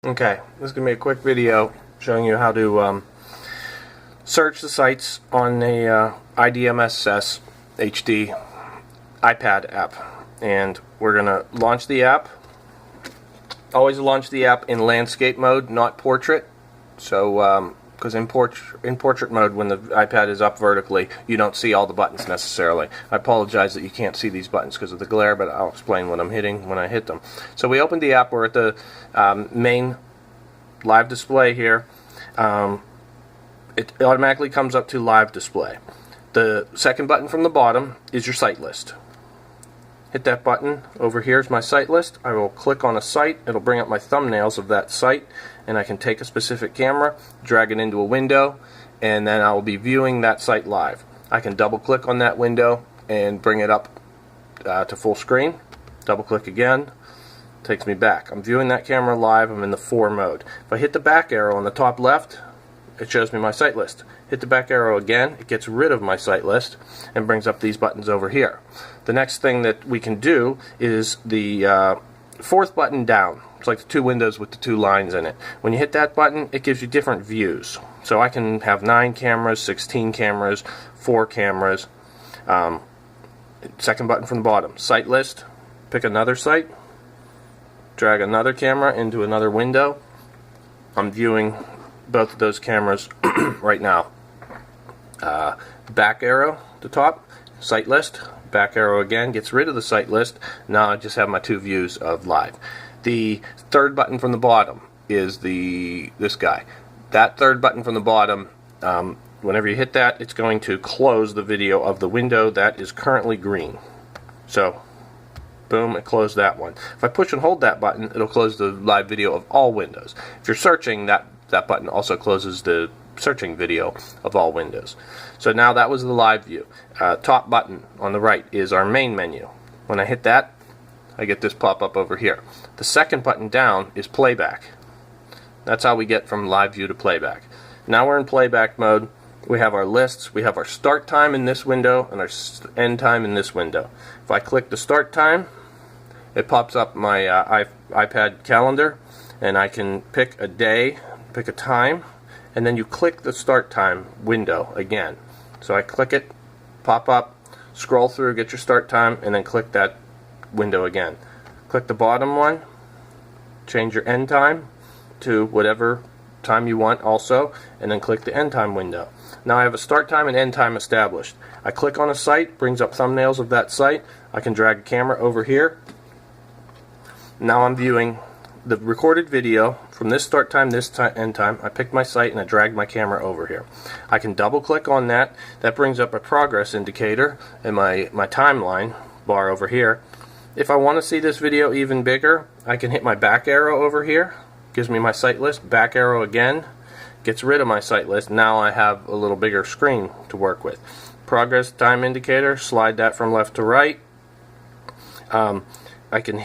Okay, this is going to be a quick video showing you how to search the sites on a IDMSS HD iPad app. And we're going to launch the app. Always launch the app in landscape mode, not portrait. So, because in portrait mode, when the iPad is up vertically, you don't see all the buttons necessarily. I apologize that you can't see these buttons because of the glare, but I'll explain what I'm hitting when I hit them. So we opened the app. We're at the main live display here. It automatically comes up to live display. The second button from the bottom is your site list. Hit that button. Over here is my site list. I will click on a site. It'll bring up my thumbnails of that site, and I can take a specific camera, drag it into a window, and then I will be viewing that site live. I can double click on that window and bring it up to full screen. Double click again, takes me back. I'm viewing that camera live. I'm in the 4 mode. If I hit the back arrow on the top left, it shows me my site list. Hit the back arrow again, it gets rid of my site list and brings up these buttons over here. The next thing that we can do is the 4th button down. It's like the 2 windows with the 2 lines in it. When you hit that button, it gives you different views. So I can have 9 cameras, 16 cameras, 4 cameras. Second button from the bottom, site list. Pick another site, drag another camera into another window. I'm viewing both of those cameras right now. Back arrow at the top, site list. Back arrow again, gets rid of the site list. Now I just have my 2 views of live. The 3rd button from the bottom is this guy. That 3rd button from the bottom, whenever you hit that, it's going to close the video of the window that is currently green. So, boom, it closed that one. If I push and hold that button, it'll close the live video of all windows. If you're searching, that button also closes the searching video of all windows. So now that was the live view. Top button on the right is our main menu. When I hit that, I get this pop up over here. The second button down is playback. That's how we get from live view to playback. Now we're in playback mode. We have our lists. We have our start time in this window and our end time in this window. If I click the start time, it pops up my iPad calendar, and I can pick a day, pick a time, and then you click the start time window again. So I click it, pop up, scroll through, get your start time, and then click that window again. Click the bottom one, change your end time to whatever time you want also, and then click the end time window. Now I have a start time and end time established. I click on a site, brings up thumbnails of that site. I can drag a camera over here. Now I'm viewing the recorded video from this start time, end time. I picked my site and I dragged my camera over here. I can double click on that. That brings up a progress indicator in my timeline bar over here. If I want to see this video even bigger, I can hit my back arrow over here. Gives me my site list. Back arrow again. Gets rid of my site list. Now I have a little bigger screen to work with. Progress time indicator. Slide that from left to right. I can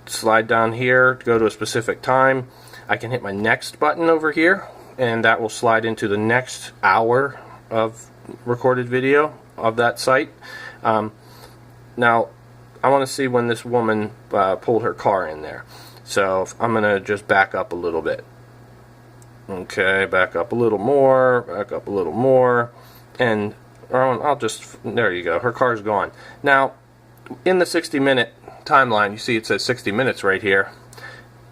slide down here to go to a specific time. I can hit my next button over here, and that will slide into the next hour of recorded video of that site. Now, I want to see when this woman pulled her car in there. So I'm going to just back up a little bit. Okay, back up a little more, back up a little more, and I'll just, there you go, her car's gone. Now, in the 60-minute timeline, you see it says 60 minutes right here.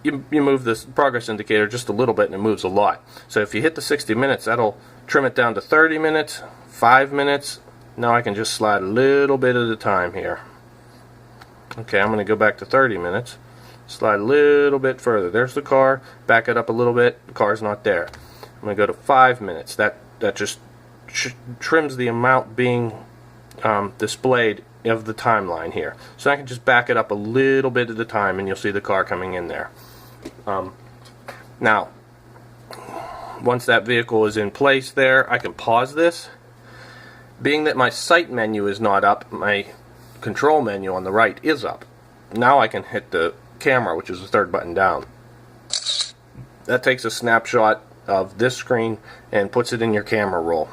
You move this progress indicator just a little bit and it moves a lot. So if you hit the 60 minutes, that'll trim it down to 30 minutes, 5 minutes. Now I can just slide a little bit at a time here. Okay, I'm going to go back to 30 minutes. Slide a little bit further. There's the car. Back it up a little bit. The car's not there. I'm going to go to 5 minutes. That just trims the amount being displayed of the timeline here. So I can just back it up a little bit at a time and you'll see the car coming in there. Now, once that vehicle is in place there, I can pause this. Being that my site menu is not up, my control menu on the right is up. Now I can hit the camera, which is the 3rd button down. That takes a snapshot of this screen and puts it in your camera roll.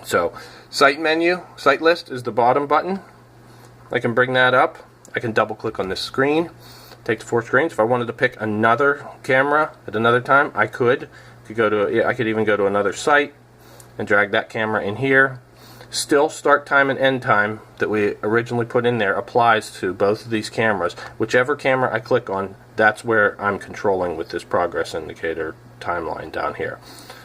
So, site menu, site list is the bottom button. I can bring that up. I can double click on this screen, take the 4 screens. If I wanted to pick another camera at another time, I could. I could even go to another site and drag that camera in here. Still, start time and end time that we originally put in there applies to both of these cameras. Whichever camera I click on, that's where I'm controlling with this progress indicator timeline down here.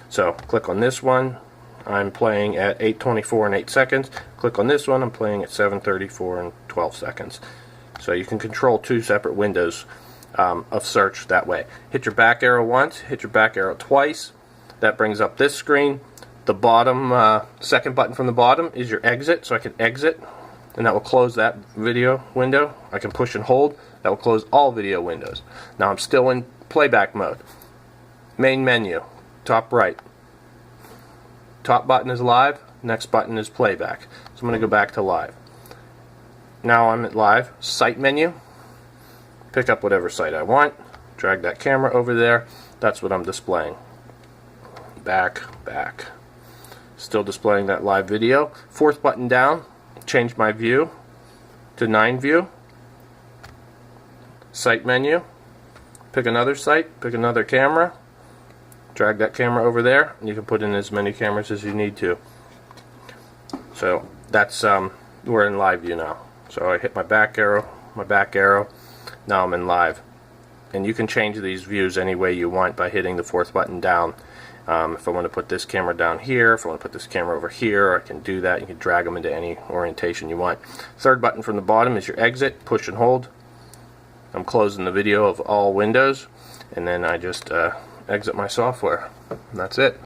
So click on this one, I'm playing at 8:24 and 8 seconds. Click on this one, I'm playing at 7:34 and 12 seconds. So you can control 2 separate windows of search that way. Hit your back arrow once, hit your back arrow twice. That brings up this screen. The bottom, second button from the bottom is your exit, so I can exit, and that will close that video window. I can push and hold, that will close all video windows. Now I'm still in playback mode. Main menu, top right. Top button is live, next button is playback. So I'm going to go back to live. Now I'm at live, site menu. Pick up whatever site I want, drag that camera over there, that's what I'm displaying. Back. Still displaying that live video. 4th button down, change my view to 9 view. Site menu, pick another site, pick another camera. Drag that camera over there, and you can put in as many cameras as you need to. So that's we're in live view now. So I hit my back arrow, now I'm in live. And you can change these views any way you want by hitting the 4th button down. If I want to put this camera down here, if I want to put this camera over here, I can do that. You can drag them into any orientation you want. 3rd button from the bottom is your exit, push and hold. I'm closing the video of all windows, and then I just exit my software. And that's it.